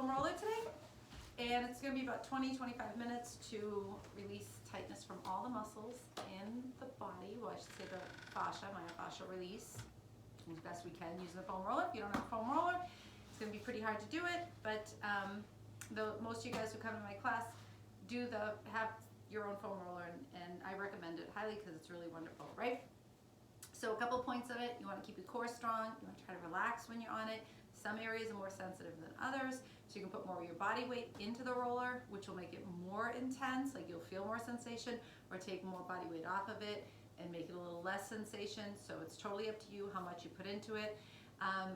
foam roller today, and it's going to be about 20-25 minutes to release tightness from all the muscles in the body. Well, I should say the fascia, myofascial release as best we can using the foam roller. If you don't have a foam roller, it's going to be pretty hard to do it, but most of you guys who come to my class have your own foam roller, and I recommend it highly because it's really wonderful, right? So a couple points of it: you want to keep your core strong, you want to try to relax when you're on it. Some areas are more sensitive than others, so you can put more of your body weight into the roller, which will make it more intense, like you'll feel more sensation, or take more body weight off of it and make it a little less sensation. So it's totally up to you how much you put into it.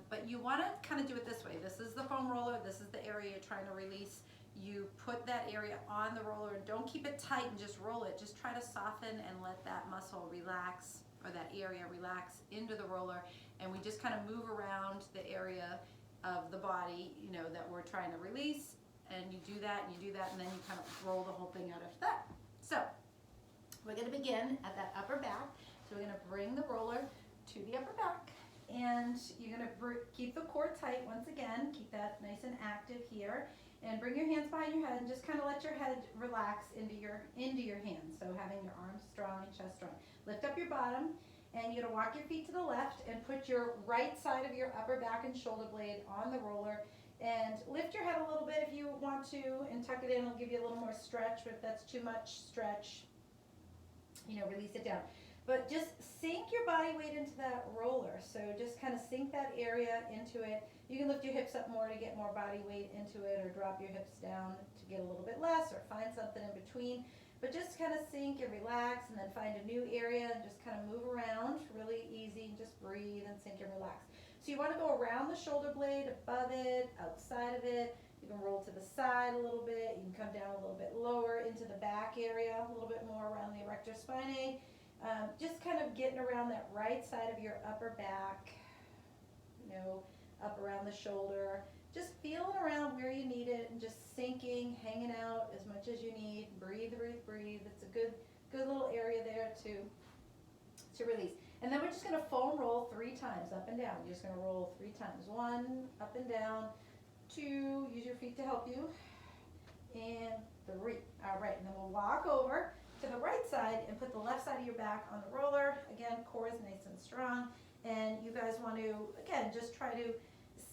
But you want to kind of do it this way. This is the foam roller, this is the area you're trying to release. You put that area on the roller, and don't keep it tight and just roll it. Just try to soften and let that muscle relax, or that area relax into the roller, and we just kind of move around the area of the body, that we're trying to release, and you do that, and you do that, and then you kind of roll the whole thing out after that. So we're going to begin at that upper back. So we're going to bring the roller to the upper back, and you're going to keep the core tight once again. Keep that nice and active here, and bring your hands behind your head, and just kind of let your head relax into your hands. So having your arms strong and chest strong. Lift up your bottom, and you're going to walk your feet to the left and put your right side of your upper back and shoulder blade on the roller, and lift your head a little bit if you want to, and tuck it in. It'll give you a little more stretch, but if that's too much stretch, release it down. But just sink your body weight into that roller. So just kind of sink that area into it. You can lift your hips up more to get more body weight into it, or drop your hips down to get a little bit less, or find something in between. But just kind of sink and relax, and then find a new area and just kind of move around really easy, and just breathe and sink and relax. So you want to go around the shoulder blade, above it, outside of it. You can roll to the side a little bit. You can come down a little bit lower into the back area, a little bit more around the erector spinae. Just kind of getting around that right side of your upper back, up around the shoulder. Just feeling around where you need it, and just sinking, hanging out as much as you need. Breathe, breathe, breathe. It's a good little area there to release. And then we're just going to foam roll 3 times, up and down. You're just going to roll 3 times. 1, up and down. 2, use your feet to help you. And 3. All right, and then we'll walk over to the right side and put the left side of your back on the roller. Again, core is nice and strong. And you guys want to, again, just try to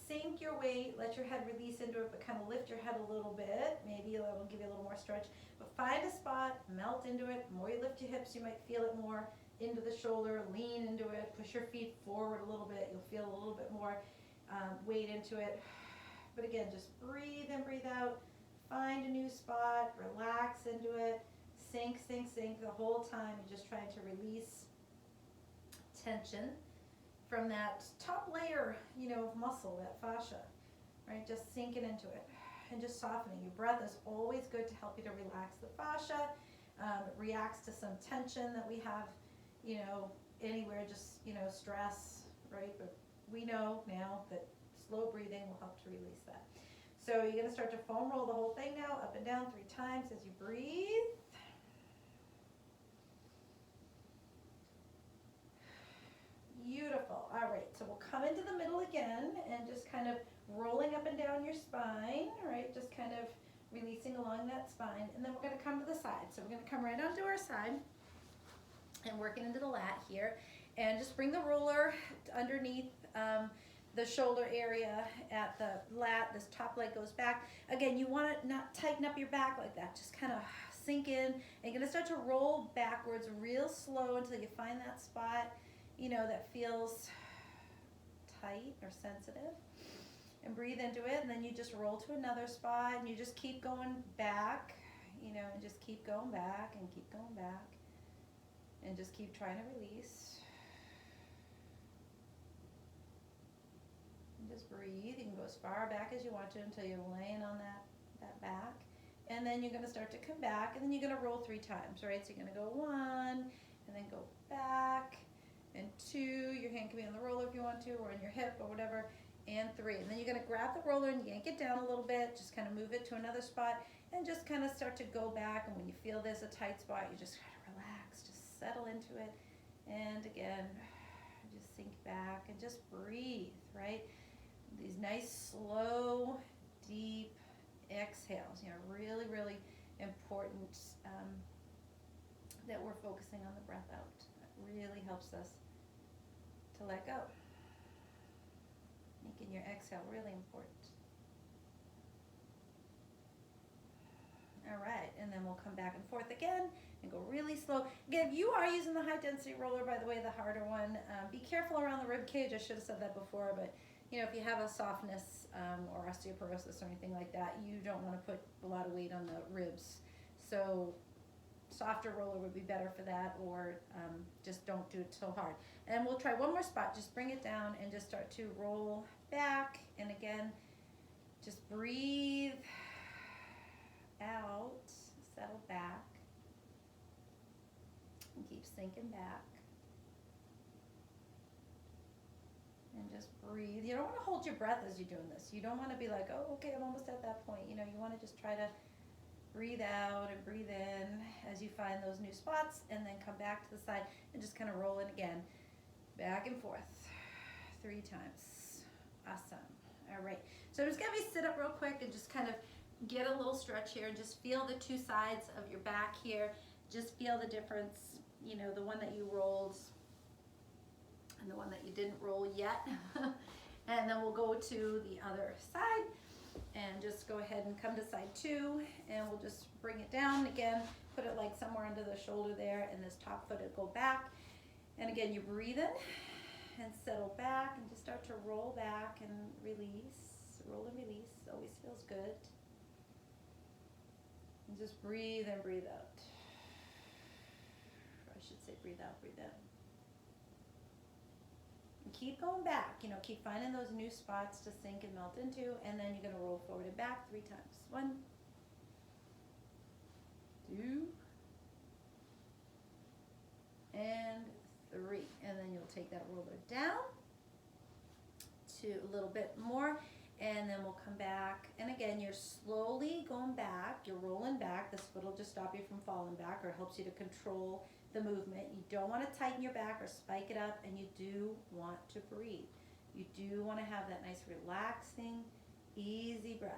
sink your weight, let your head release into it, but kind of lift your head a little bit. Maybe it will give you a little more stretch. But find a spot, melt into it. The more you lift your hips, you might feel it more into the shoulder. Lean into it. Push your feet forward a little bit. You'll feel a little bit more weight into it. But again, just breathe in, breathe out. Find a new spot. Relax into it. Sink, sink, sink the whole time. You're just trying to release tension from that top layer, of muscle, that fascia, right? Just sinking into it and just softening. Your breath is always good to help you to relax the fascia. It reacts to some tension that we have, anywhere, just, stress, right? But we know now that slow breathing will help to release that. So you're going to start to foam roll the whole thing now, up and down 3 times as you breathe. Beautiful. All right, so we'll come into the middle again and just kind of rolling up and down your spine, right? Just kind of releasing along that spine. And then we're going to come to the side. So we're going to come right onto our side and working into the lat here. And just bring the roller underneath the shoulder area at the lat. This top leg goes back. Again, you want to not tighten up your back like that. Just kind of sink in. And you're going to start to roll backwards real slow until you find that spot that feels tight or sensitive, and breathe into it. And then you just roll to another spot, and you just keep going back, and just keep going back and keep going back, and just keep trying to release. And just breathe. You can go as far back as you want to until you're laying on that back. And then you're going to start to come back, and then you're going to roll 3 times, right? So you're going to go 1, and then go back, and 2, your hand can be on the roller if you want to, or on your hip or whatever, and 3. And then you're going to grab the roller and yank it down a little bit, just kind of move it to another spot, and just kind of start to go back. And when you feel there's a tight spot, you just try to relax, just settle into it. And again, just sink back and just breathe, right? These nice, slow, deep exhales. You know, really, really important that we're focusing on the breath out. It really helps us to let go. Making your exhale really important. All right, and then we'll come back and forth again and go really slow. Again, if you are using the high density roller, by the way, the harder one, be careful around the rib cage. I should have said that before, but you know, if you have a softness or osteoporosis or anything like that, you don't want to put a lot of weight on the ribs. So softer roller would be better for that, or just don't do it so hard. And we'll try one more spot. Just bring it down and just start to roll back. And again, just breathe out, settle back, and keep sinking back. And just breathe. You don't want to hold your breath as you're doing this. You don't want to be like, oh, okay, I'm almost at that point. You know, you want to just try to breathe out and breathe in as you find those new spots, and then come back to the side and just kind of roll in again. Back and forth 3 times. Awesome. All right. So I'm just going to sit up real quick and just kind of get a little stretch here and just feel the 2 sides of your back here. Just feel the difference, you know, the one that you rolled and the one that you didn't roll yet. And then we'll go to the other side and just go ahead and come to side 2, and we'll just bring it down again, put it like somewhere under the shoulder there, and this top foot will go back. And again, you breathe in and settle back and just start to roll back and release. Roll and release, always feels good. And just breathe and breathe out. Or I should say breathe out, breathe in. And keep going back, you know, keep finding those new spots to sink and melt into, and then you're going to roll forward and back 3 times. 1, 2, and 3. And then you'll take that roller down to a little bit more, and then we'll come back. And again, you're slowly going back, you're rolling back. This foot will just stop you from falling back, or helps you to control the movement. You don't want to tighten your back or spike it up, and you do want to breathe. You do want to have that nice relaxing, easy breath.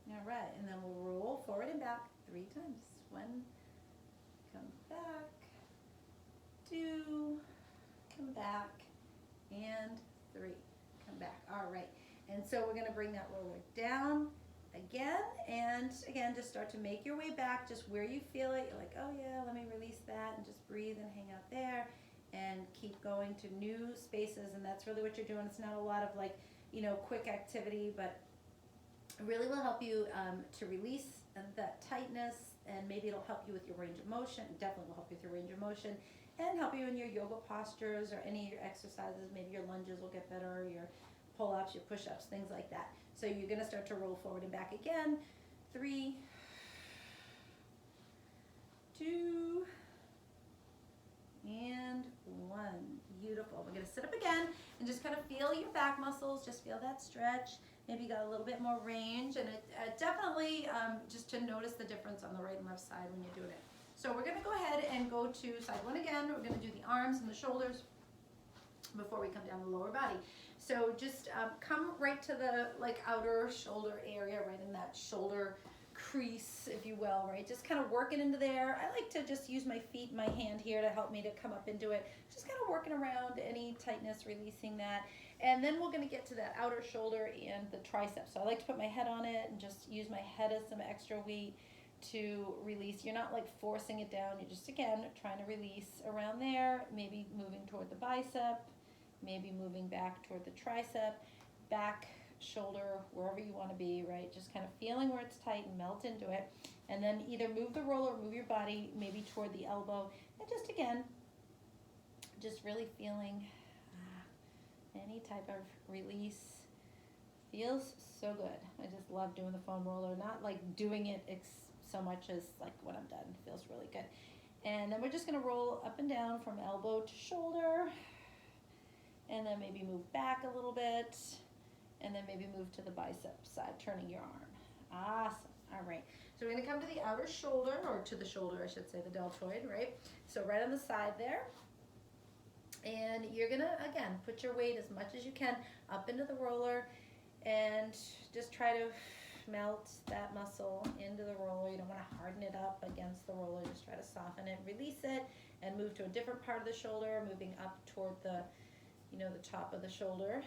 All right, and then we'll roll forward and back 3 times. 1, come back, 2, come back, and 3, come back. All right, and so we're gonna bring that roller down again, and again, just start to make your way back just where you feel it. You're like, oh yeah, let me release that, and just breathe and hang out there, and keep going to new spaces. And that's really what you're doing. It's not a lot of, like, you know, quick activity, but it really will help you to release that tightness, and maybe it'll help you with your range of motion. It definitely will help you with your range of motion, and help you in your yoga postures or any of your exercises. Maybe your lunges will get better, your pull-ups, your push-ups, things like that. So you're going to start to roll forward and back again. 3, 2, and 1. Beautiful. We're going to sit up again and just kind of feel your back muscles. Just feel that stretch. Maybe you got a little bit more range, and it definitely just to notice the difference on the right and left side when you're doing it. So we're going to go ahead and go to side 1 again. We're going to do the arms and the shoulders before we come down the lower body. So just come right to the outer shoulder area, right in that shoulder crease, if you will, right? Just kind of working into there. I like to just use my feet, my hand here to help me to come up into it. Just kind of working around any tightness, releasing that. And then we're going to get to that outer shoulder and the tricep. So I like to put my head on it and just use my head as some extra weight to release. You're not like forcing it down. You're just, again, trying to release around there, maybe moving toward the bicep, maybe moving back toward the tricep, back, shoulder, wherever you want to be, right? Just kind of feeling where it's tight and melt into it. And then either move the roller or move your body maybe toward the elbow. And just, again, just really feeling any type of release. Feels so good. I just love doing the foam roller, not like doing it so much as like when I'm done. It feels really good. And then we're just going to roll up and down from elbow to shoulder, and then maybe move back a little bit, and then maybe move to the bicep side, turning your arm. Awesome. All right. So we're going to come to the outer shoulder, or to the shoulder, I should say, the deltoid, right? So right on the side there. And you're gonna, again, put your weight as much as you can up into the roller and just try to melt that muscle into the roller. You don't wanna harden it up against the roller, just try to soften it, release it, and move to a different part of the shoulder, moving up toward the, the top of the shoulder.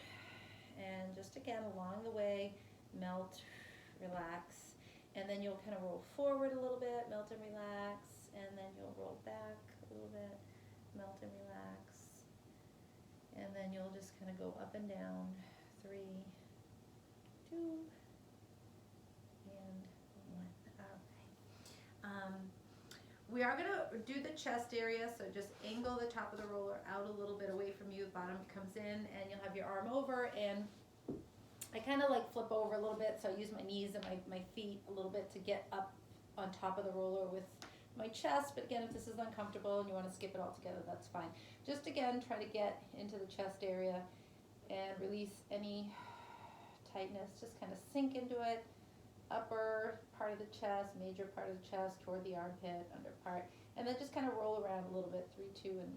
And just again, along the way, melt, relax, and then you'll kind of roll forward a little bit, melt and relax, and then you'll roll back a little bit, melt and relax, and then you'll just kind of go up and down, 3, 2, and 1. Okay. We are gonna do the chest area, so just angle the top of the roller out a little bit away from you, the bottom comes in, and you'll have your arm over, and I kind of like flip over a little bit, so I use my knees and my feet a little bit to get up on top of the roller with my chest, but again, if this is uncomfortable and you want to skip it all together, that's fine. Just again, try to get into the chest area and release any tightness, just kind of sink into it. Upper part of the chest, major part of the chest, toward the armpit, under part, and then just kind of roll around a little bit, 3, 2, and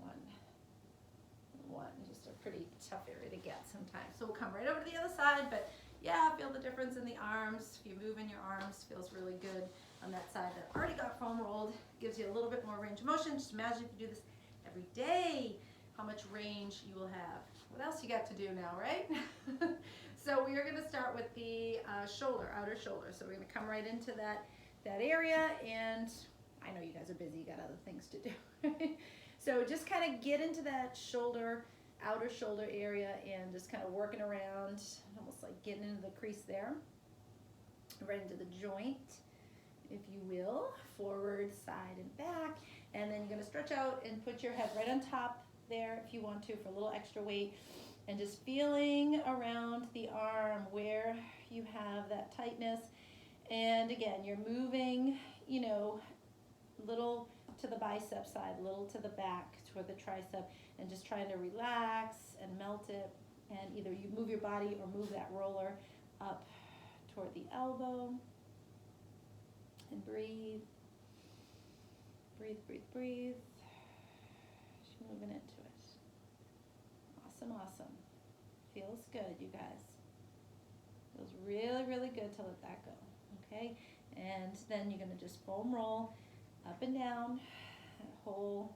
1. Just a pretty tough area to get sometimes. So we'll come right over to the other side, but yeah, feel the difference in the arms. If you move in your arms, feels really good on that side that already got foam rolled. Gives you a little bit more range of motion. Just imagine if you do this every day, how much range you will have. What else you got to do now, right? So we are going to start with the shoulder, outer shoulder. So we're going to come right into that area, and I know you guys are busy, you got other things to do. So just kind of get into that shoulder, outer shoulder area, and just kind of working around, almost like getting into the crease there, right into the joint, if you will, forward, side, and back. And then you're going to stretch out and put your head right on top there if you want to for a little extra weight. And just feeling around the arm where you have that tightness. And again, you're moving, little to the bicep side, little to the back toward the tricep, and just trying to relax and melt it. And either you move your body or move that roller up toward the elbow. And breathe. Breathe, breathe, breathe. Just moving into it. Awesome, awesome. Feels good, you guys. Feels really, really good to let that go, okay? And then you're gonna just foam roll up and down that whole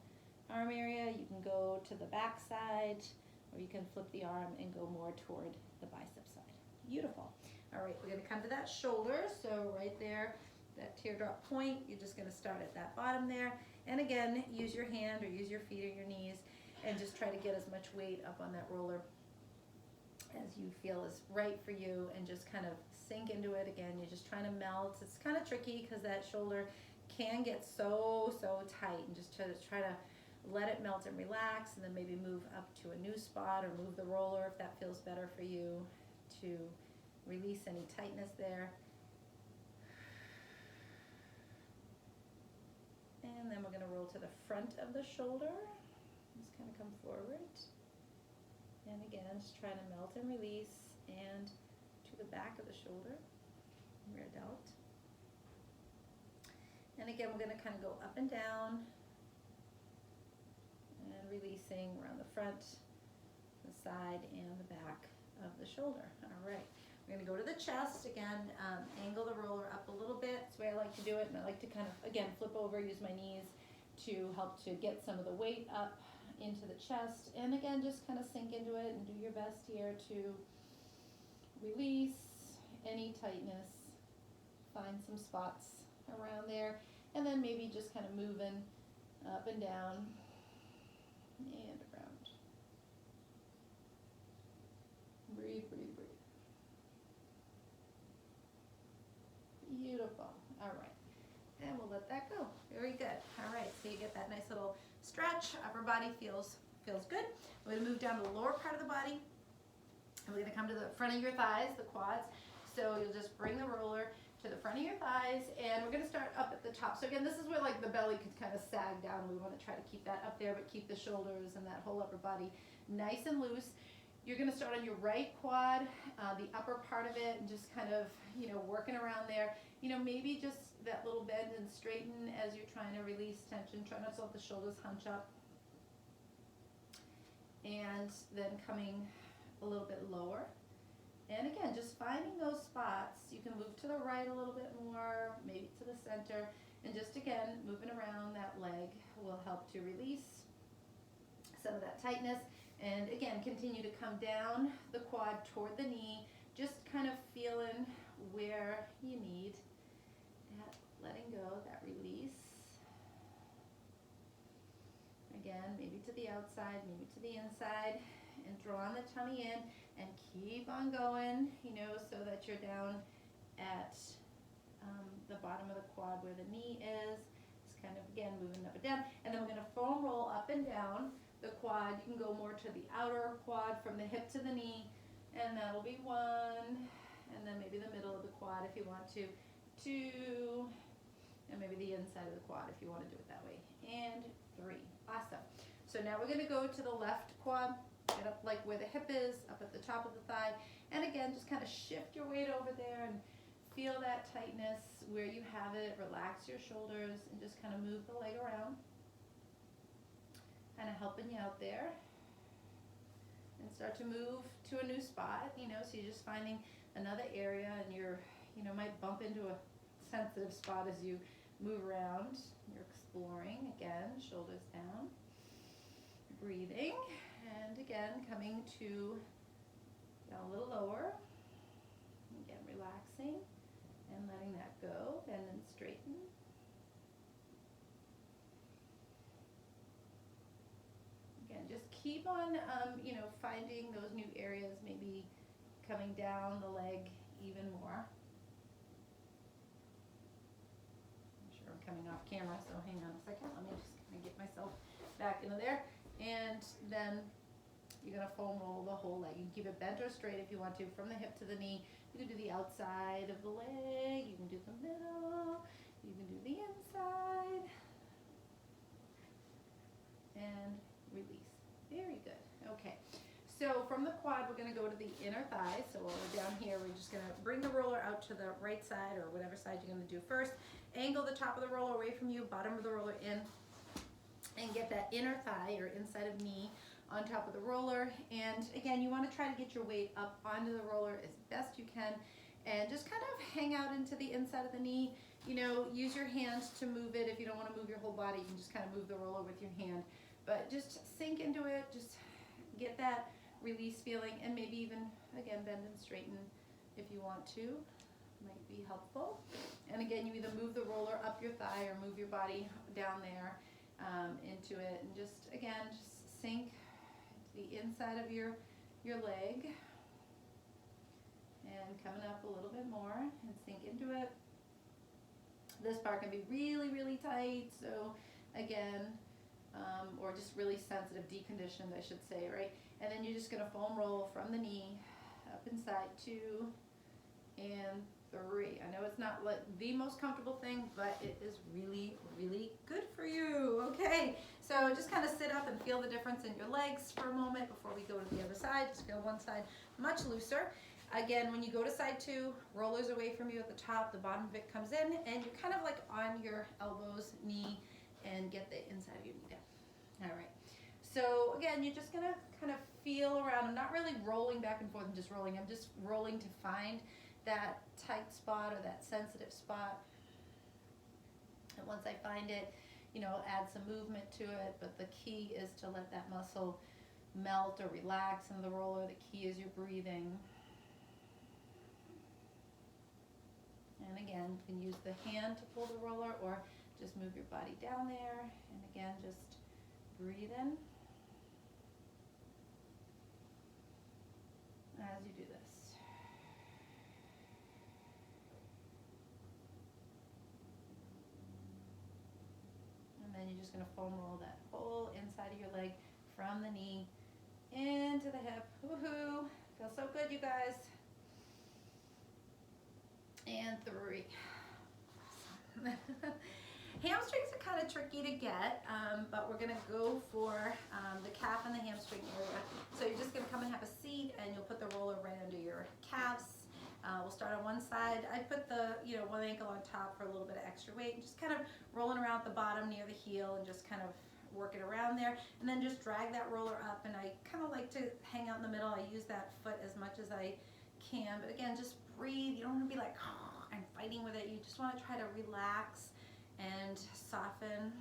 arm area. You can go to the back side, or you can flip the arm and go more toward the bicep side. Beautiful. All right, we're gonna come to that shoulder. So right there, that teardrop point, you're just gonna start at that bottom there. And again, use your hand or use your feet or your knees, and just try to get as much weight up on that roller as you feel is right for you, and just kind of sink into it. Again, you're just trying to melt. It's kind of tricky because that shoulder can get so tight, and just try to let it melt and relax, and then maybe move up to a new spot or move the roller if that feels better for you, to release any tightness there. And then we're going to roll to the front of the shoulder. Just kind of come forward, and again, just trying to melt and release, and to the back of the shoulder, rear delt. And again, we're going to kind of go up and down, and releasing around the front, the side, and the back of the shoulder. All right, we're going to go to the chest. Again, angle the roller up a little bit. That's the way I like to do it, and I like to kind of, again, flip over, use my knees to help to get some of the weight up into the chest. And again, just kind of sink into it and do your best here to release any tightness. Find some spots around there, and then maybe just kind of moving up and down and around. Breathe, breathe, breathe. Beautiful. All right, and we'll let that go. Very good. All right, so you get that nice little stretch. Upper body feels good. We're going to move down to the lower part of the body, and we're going to come to the front of your thighs, the quads. So you'll just bring the roller to the front of your thighs, and we're going to start up at the top. So again, this is where like the belly can kind of sag down. We want to try to keep that up there, but keep the shoulders and that whole upper body nice and loose. You're going to start on your right quad, the upper part of it, and just kind of, working around there. Maybe just that little bend and straighten as you're trying to release tension. Try not to let the shoulders hunch up. and then coming a little bit lower. And again, just finding those spots. You can move to the right a little bit more, maybe to the center, and just again, moving around that leg will help to release some of that tightness. And again, continue to come down the quad toward the knee, just kind of feeling where you need that letting go, that release. Again, maybe to the outside, maybe to the inside, and drawing the tummy in and keep on going, you know, so that you're down at the bottom of the quad where the knee is. Just kind of, again, moving up and down. And then we're going to foam roll up and down the quad. You can go more to the outer quad from the hip to the knee, and that'll be 1, and then maybe the middle of the quad if you want to, 2, and maybe the inside of the quad if you want to do it that way, and 3. Awesome. So now we're going to go to the left quad, get up like where the hip is, up at the top of the thigh, and again, just kind of shift your weight over there and feel that tightness where you have it. Relax your shoulders and just kind of move the leg around, kind of helping you out there. And start to move to a new spot, you know, so you're just finding another area, and you're, you know, might bump into a sensitive spot as you move around. You're exploring, again, shoulders down, breathing, and again, coming to down a little lower. Again, relaxing and letting that go, bend and straighten. Again, just keep on, you know, finding those new areas, maybe coming down the leg even more. I'm sure I'm coming off camera, so hang on a second. Let me just kind of get myself back into there. And then you're going to foam roll the whole leg. You can keep it bent or straight if you want to, from the hip to the knee. You can do the outside of the leg, you can do the middle, you can do the inside, and release. Very good. Okay, so from the quad, we're going to go to the inner thigh. So while we're down here, we're just going to bring the roller out to the right side, or whatever side you're going to do first. Angle the top of the roller away from you, bottom of the roller in, and get that inner thigh, or inside of knee, on top of the roller. And again, you want to try to get your weight up onto the roller as best you can, and just kind of hang out into the inside of the knee. You know, use your hands to move it. If you don't want to move your whole body, you can just kind of move the roller with your hand, but just sink into it. Just get that release feeling, and maybe even, again, bend and straighten if you want to. Might be helpful. And again, you either move the roller up your thigh or move your body down there into it, and just, again, just sink the inside of your leg, and coming up a little bit more and sink into it. This part can be really, really tight, so again, or just really sensitive, deconditioned, I should say, right? And then you're just going to foam roll from the knee up inside, 2 and 3. I know it's not like the most comfortable thing, but it is really, really good for you. Okay, so just kind of sit up and feel the difference in your legs for a moment before we go to the other side. Just feel one side much looser. Again, when you go to side 2, rollers away from you at the top, the bottom of it comes in, and you're kind of like on your elbows, knee, and get the inside of your knee down. All right. So again, you're just gonna kind of feel around. I'm not really rolling back and forth and just rolling. I'm just rolling to find that tight spot or that sensitive spot. And once I find it, you know, add some movement to it, but the key is to let that muscle melt or relax in the roller. The key is your breathing. And again, you can use the hand to pull the roller, or just move your body down there, and again, just breathe in as you do this. And then you're just going to foam roll that whole inside of your leg from the knee into the hip. Woohoo! Feels so good, you guys. And 3. Awesome. Hamstrings are kind of tricky to get, but we're going to go for the calf and the hamstring area. So you're just going to come and have a seat, and you'll put the roller right under your calves. We'll start on one side. I put the, you know, one ankle on top for a little bit of extra weight, and just kind of rolling around at the bottom near the heel, and just kind of work it around there, and then just drag that roller up. And I kind of like to hang out in the middle. I use that foot as much as I can, but again, just breathe. You don't want to be like, oh, I'm fighting with it. You just want to try to relax and soften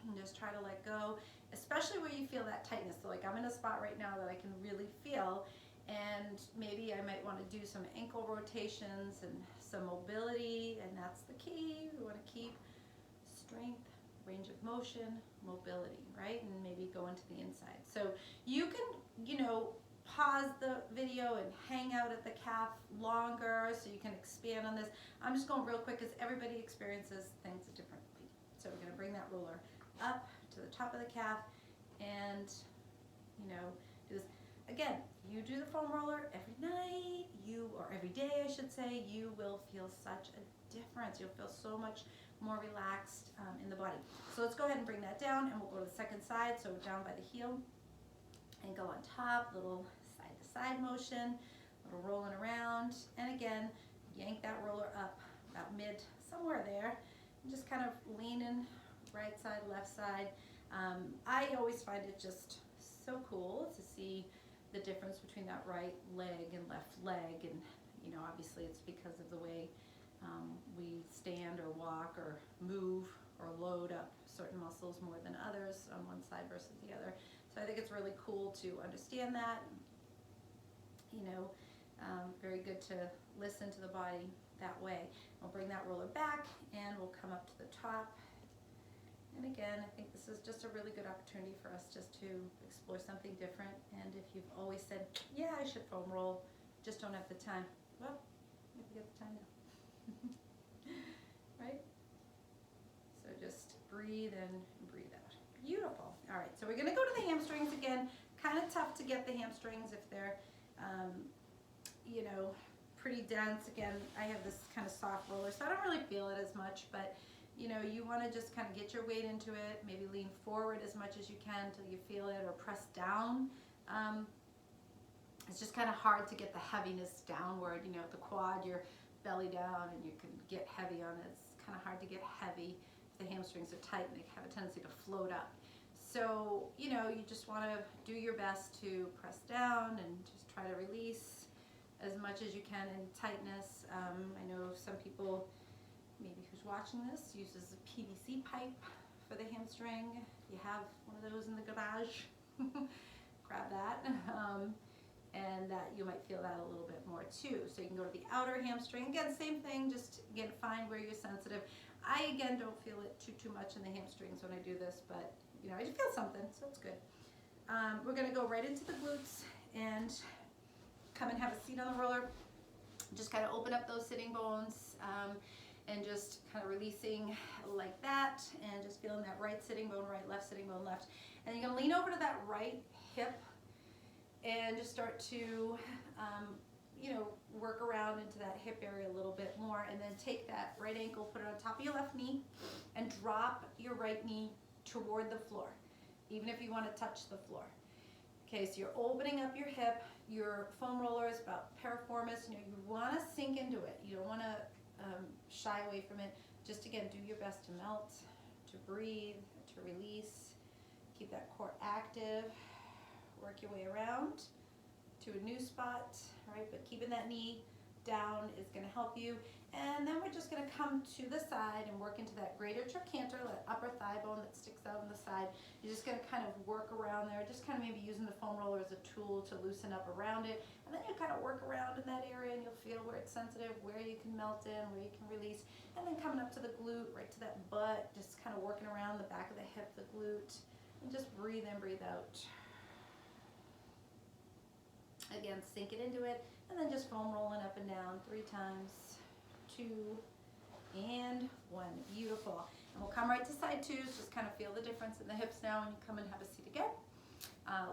and just try to let go, especially where you feel that tightness. So like I'm in a spot right now that I can really feel, and maybe I might want to do some ankle rotations and some mobility, and that's the key. We want to keep strength, range of motion, mobility, right? And maybe go into the inside. So you can, you know, pause the video and hang out at the calf longer so you can expand on this. I'm just going real quick because everybody experiences things differently. So we're going to bring that roller up to the top of the calf and, you know, do this. Again, you do the foam roller every night, or every day I should say, you will feel such a difference. You'll feel so much more relaxed in the body. So let's go ahead and bring that down, and we'll go to the second side. So down by the heel and go on top, little side to side motion, little rolling around, and again, yank that roller up about mid, somewhere there, and just kind of leaning right side, left side. I always find it just so cool to see the difference between that right leg and left leg, and you know, obviously it's because of the way we stand or walk or move or load up certain muscles more than others on one side versus the other. So I think it's really cool to understand that. You know, very good to listen to the body that way. We'll bring that roller back and we'll come up to the top. And again, I think this is just a really good opportunity for us just to explore something different. And if you've always said, yeah, I should foam roll, just don't have the time. Well, maybe you get the time now. Right? So just breathe in and breathe out. Beautiful. All right, so we're going to go to the hamstrings again. Kind of tough to get the hamstrings if they're, you know, pretty dense. Again, I have this kind of soft roller, so I don't really feel it as much, but you know, you want to just kind of get your weight into it, maybe lean forward as much as you can until you feel it, or press down. It's just kind of hard to get the heaviness downward. You know, at the quad, your belly down, and you can get heavy on it. It's kind of hard to get heavy if the hamstrings are tight and they have a tendency to float up. So, you know, you just want to do your best to press down and just try to release as much as you can in tightness. I know some people, maybe who's watching this, uses a PVC pipe for the hamstring. If you have one of those in the garage, grab that. And that you might feel that a little bit more too. So you can go to the outer hamstring. Again, same thing, just again, find where you're sensitive. I, again, don't feel it too much in the hamstrings when I do this, but you know, I just feel something, so it's good. We're gonna go right into the glutes and come and have a seat on the roller. Just kind of open up those sitting bones and just kind of releasing like that, and just feeling that right sitting bone, right, left sitting bone, left. And you're gonna lean over to that right hip and just start to, you know, work around into that hip area a little bit more, and then take that right ankle, put it on top of your left knee, and drop your right knee toward the floor, even if you want to touch the floor. Okay, so you're opening up your hip. Your foam roller is about piriformis. You know, you want to sink into it. You don't want to shy away from it. Just again, do your best to melt, to breathe, to release. Keep that core active. Work your way around to a new spot, right? But keeping that knee down is going to help you. And then we're just going to come to the side and work into that greater trochanter, that upper thigh bone that sticks out on the side. You're just going to kind of work around there, just kind of maybe using the foam roller as a tool to loosen up around it. And then you kind of work around in that area, and you'll feel where it's sensitive, where you can melt in, where you can release. And then coming up to the glute, right to that butt, just kind of working around the back of the hip, the glute. And just breathe in, breathe out. Again, sink it into it, and then just foam rolling up and down 3 times, 2, and 1. Beautiful. And we'll come right to side 2s, just kind of feel the difference in the hips now when you come and have a seat again.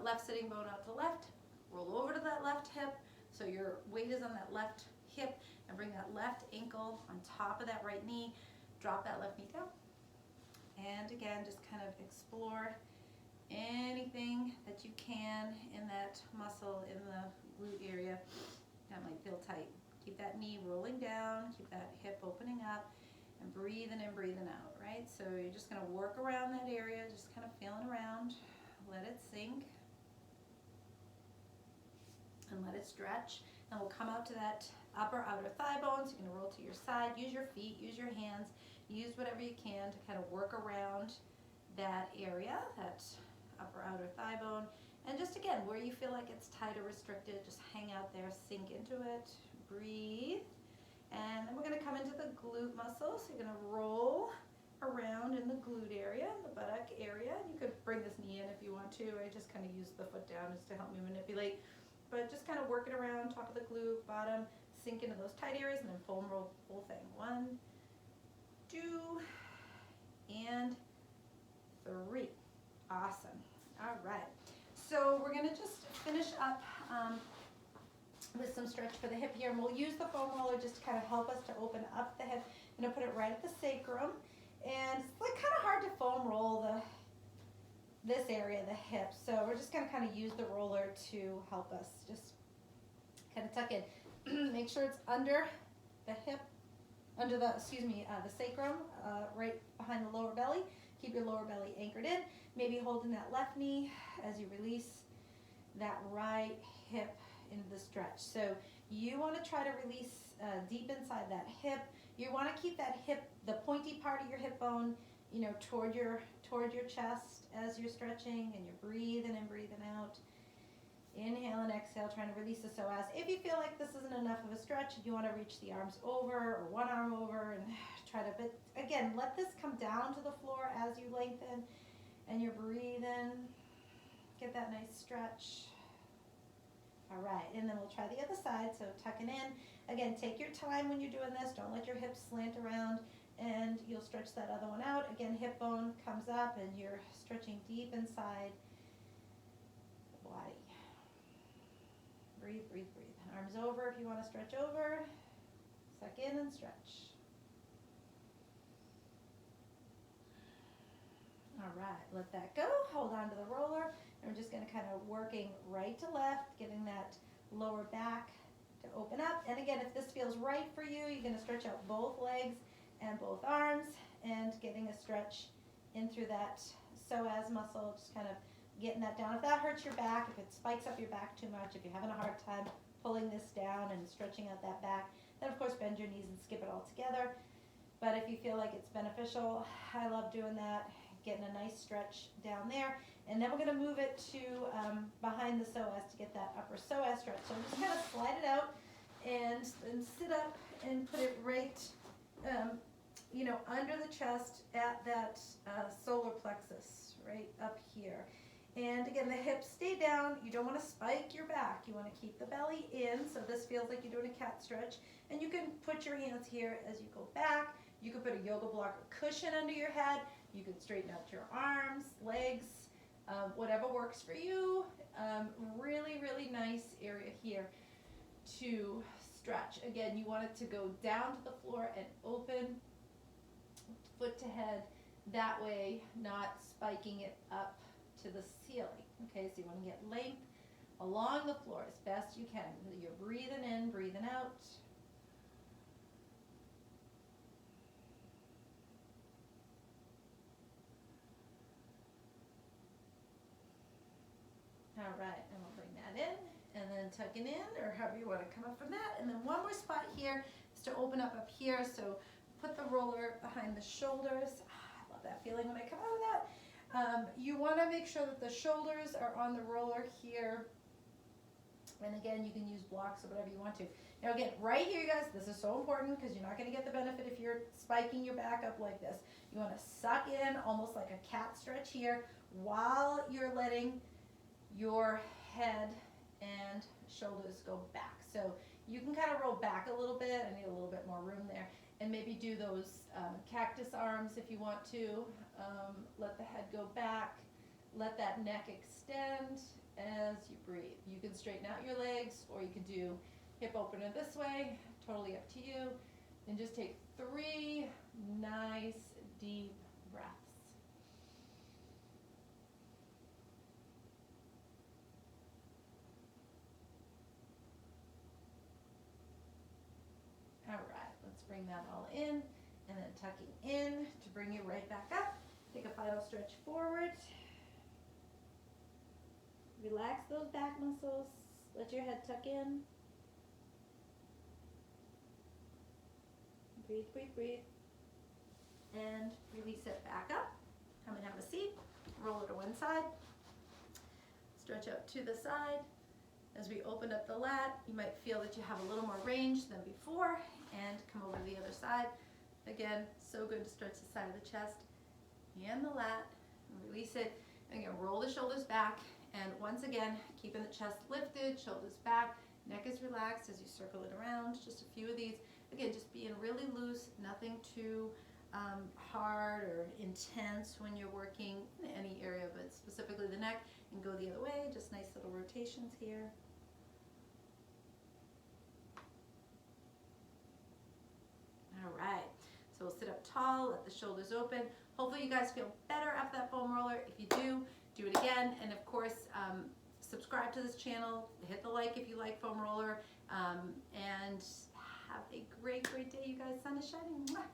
Left sitting bone out to left, roll over to that left hip, so your weight is on that left hip, and bring that left ankle on top of that right knee, drop that left knee down, and again, just kind of explore anything that you can in that muscle in the glute area that might feel tight. Keep that knee rolling down, keep that hip opening up, and breathing in, breathing out, right? So you're just gonna work around that area, just kind of feeling around, let it sink, and let it stretch. And we'll come out to that upper outer thigh bones. You're gonna roll to your side, use your feet, use your hands, use whatever you can to kind of work around that area, that upper outer thigh bone. And just again, where you feel like it's tight or restricted, just hang out there, sink into it, breathe. And then we're gonna come into the glute muscles. So you're gonna roll around in the glute area, the buttock area. You could bring this knee in if you want to. I just kind of use the foot down just to help me manipulate. But just kind of work it around, top of the glute, bottom, sink into those tight areas, and then foam roll the whole thing. 1, 2, and 3. Awesome. All right. So we're gonna just finish up with some stretch for the hip here, and we'll use the foam roller just to kind of help us to open up the hip. I'm gonna put it right at the sacrum, and it's like kind of hard to foam roll this area, the hip. So we're just gonna kind of use the roller to help us just kind of tuck in. Make sure it's under the hip, under the, the sacrum, right behind the lower belly. Keep your lower belly anchored in. Maybe holding that left knee as you release that right hip into the stretch. So you want to try to release deep inside that hip. You want to keep that hip, the pointy part of your hip bone, you know, toward your chest as you're stretching, and you're breathing in, breathing out. Inhale and exhale, trying to release the psoas. If you feel like this isn't enough of a stretch, you want to reach the arms over or one arm over and try to, but again, let this come down to the floor as you lengthen and you're breathing. Get that nice stretch. All right, and then we'll try the other side, so tucking in. Again, take your time when you're doing this. Don't let your hips slant around, and you'll stretch that other one out. Again, hip bone comes up, and you're stretching deep inside the body. Breathe, breathe, breathe. Arms over if you want to stretch over. Suck in and stretch. All right, let that go. Hold on to the roller. And we're just going to kind of working right to left, getting that lower back to open up. And again, if this feels right for you, you're going to stretch out both legs and both arms, and getting a stretch in through that psoas muscle, just kind of getting that down. If that hurts your back, if it spikes up your back too much, if you're having a hard time pulling this down and stretching out that back, then of course bend your knees and skip it all together. But if you feel like it's beneficial, I love doing that, getting a nice stretch down there. And then we're going to move it to behind the psoas to get that upper psoas stretch. So I'm just kind of slide it out and then sit up and put it right, you know, under the chest at that solar plexus, right up here. And again, the hips stay down. You don't want to spike your back. You want to keep the belly in. So this feels like you're doing a cat stretch. And you can put your hands here as you go back. You can put a yoga block or cushion under your head. You can straighten out your arms, legs, whatever works for you. Really, really nice area here to stretch. Again, you want it to go down to the floor and open, foot to head. That way, not spiking it up to the ceiling. Okay, so you want to get length along the floor as best you can. You're breathing in, breathing out. All right, and we'll bring that in, and then tucking in, or however you want to come up from that. And then one more spot here is to open up here. So put the roller behind the shoulders. I love that feeling when I come out of that. You want to make sure that the shoulders are on the roller here. And again, you can use blocks or whatever you want to. Now again, right here, you guys, this is so important because you're not going to get the benefit if you're spiking your back up like this. You want to suck in almost like a cat stretch here while you're letting your head and shoulders go back. So you can kind of roll back a little bit. I need a little bit more room there. And maybe do those cactus arms if you want to. Let the head go back. Let that neck extend as you breathe. You can straighten out your legs, or you can do hip opener this way. Totally up to you. And just take 3 nice deep breaths. All right, let's bring that all in. and then tucking in to bring you right back up. Take a final stretch forward. Relax those back muscles. Let your head tuck in. Breathe, breathe, breathe. And release it back up. Come and have a seat. Roll it to one side. Stretch out to the side. As we open up the lat, you might feel that you have a little more range than before, and come over to the other side. Again, so good to stretch the side of the chest and the lat. Release it. And again, roll the shoulders back. And once again, keeping the chest lifted, shoulders back, neck is relaxed as you circle it around. Just a few of these. Again, just being really loose, nothing too hard or intense when you're working in any area, but specifically the neck, and go the other way. Just nice little rotations here. All right, so we'll sit up tall, let the shoulders open. Hopefully you guys feel better after that foam roller. If you do it again. And of course, subscribe to this channel, hit the like if you like foam roller, and have a great, great day, you guys. Sun is shining. Mwah.